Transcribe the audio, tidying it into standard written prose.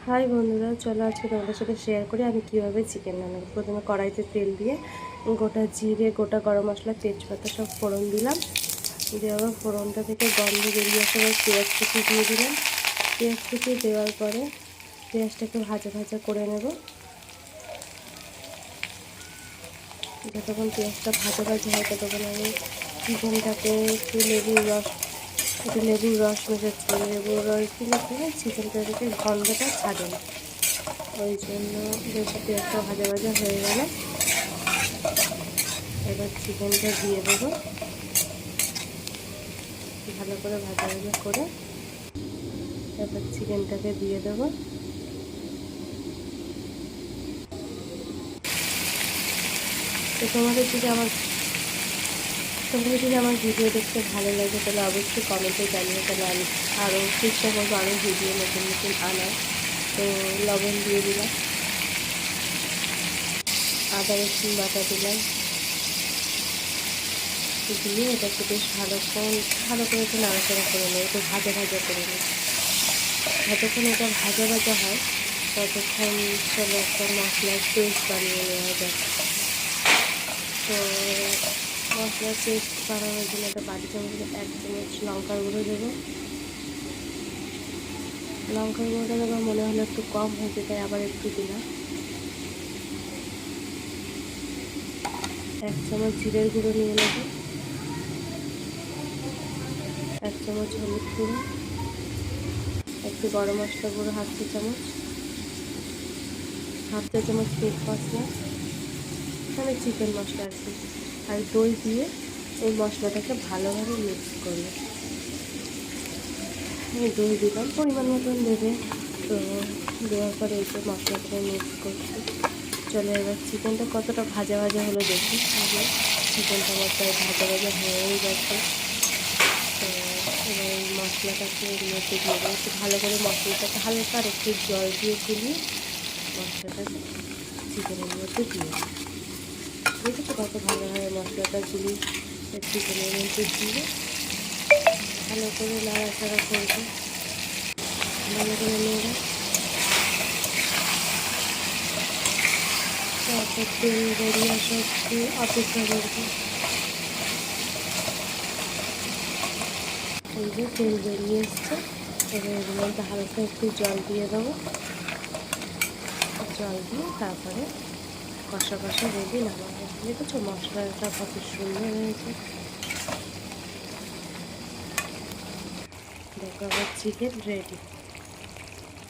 High বন্ধুরা, চলো আজকে তোমাদের সাথে শেয়ার করি আমি কীভাবে চিকেন রান্না। প্রথমে কড়াইতে তেল দিয়ে গোটা জিরে, গোটা গরম মশলা, তেজপাতা সব ফোড়ন দিলাম। দিয়ে আবার ফোড়নটা থেকে গন্ধ বেরিয়ে আসে আবার পেঁয়াজ কুচি দিয়ে দিলাম। পেঁয়াজ কুচি দেওয়ার পরে পেঁয়াজটাকে ভাজা ভাজা করে নেব। যতক্ষণ পেঁয়াজটা ভাজা ভাজা হয় ততক্ষণ আমি চিকেনটাকে একটু লেবুর রস মেশাচ্ছি। লেবুর রস দিলে চিকেনটা থেকে গন্ধটা ছাড়ে না, ওই জন্য বেশ পেঁয়াজটা ভাজা ভাজা হয়ে গেল। এবার চিকেনটা দিয়ে দেবো, ভালো করে ভাজা ভাজা করে এবার চিকেনটাকে দিয়ে দেবো। তো তোমাদের যদি আমার ভিডিও দেখতে ভালো লাগে তাহলে অবশ্যই কমেন্টে জানিয়ে, তাহলে আমি আরও চেষ্টা করবো আরও ভিডিও নতুন নতুন আনার। তো লবণ দিয়ে দিলাম, আদা রসুন বাটা দিলাম, দিয়ে এটাকে বেশ ভালো করে একটু নাড়াচাড়া করে নেব, একটু ভাজা ভাজা করে নেব। যতক্ষণ এটা ভাজা ভাজা হয় ততক্ষণ চলো একটা মশলার পেস্ট বানিয়ে নেওয়া যায়। তো মশলার পেস্ট বানানোর জন্য একটা বাটি চামচ 1 চামচ লঙ্কার গুঁড়ো দেবো। লঙ্কার গুঁড়োটা দেবো মনে হলো একটু কম হয়েছে, তাই আবার একটু দিলাম। 1 চামচ জিরের গুঁড়ো নিয়ে নেব, 1 চামচ হলুদ গুঁড়ো, একটু গরম মশলা গুঁড়ো 1/2 চা চামচ, 1/2 চা চামচ মিট মশলা, মানে চিকেন মশলা আর কি, আর দই দিয়ে এই মশলাটাকে ভালোভাবে মিক্স করবো। আমি দই দিলাম, পরিমাণ মতন দেবে। তো দেওয়ার পরে এই যে মশলাটাকে মিক্স করছি। চলো এবার চিকেনটা কতটা ভাজা ভাজা হলো দেখি। চিকেনটা আমার প্রায় ভাজা ভাজা হয়েই গেছে। তো এবার এই মশলাটাকে এর মধ্যে দিয়ে দেবো, একটু ভালো করে মশলাটাকে হালকা আর একটু জল দিয়ে গুলিয়ে মশলাটাকে চিকেনের মধ্যে দিয়ে দেবো। দেখেছো কত ভালোভাবে মশলাটা গুলি চিকেনের মধ্যে দিয়ে ভালো করে নাড়াচাড়া করবো, ভালো করে নেড়ে তারপর তেল বেরিয়ে আসা অবধি অপেক্ষা করবো। এই যে তেল বেরিয়ে এসছে, এবার এর মধ্যে হালকা একটু জল দিয়ে দেবো। জল দিয়ে তারপরে কষা কষা রেডি নামাবো। দেখেছো মশলাটা কত সুন্দর হয়েছে। দেখো আবার চিকেন রেডি।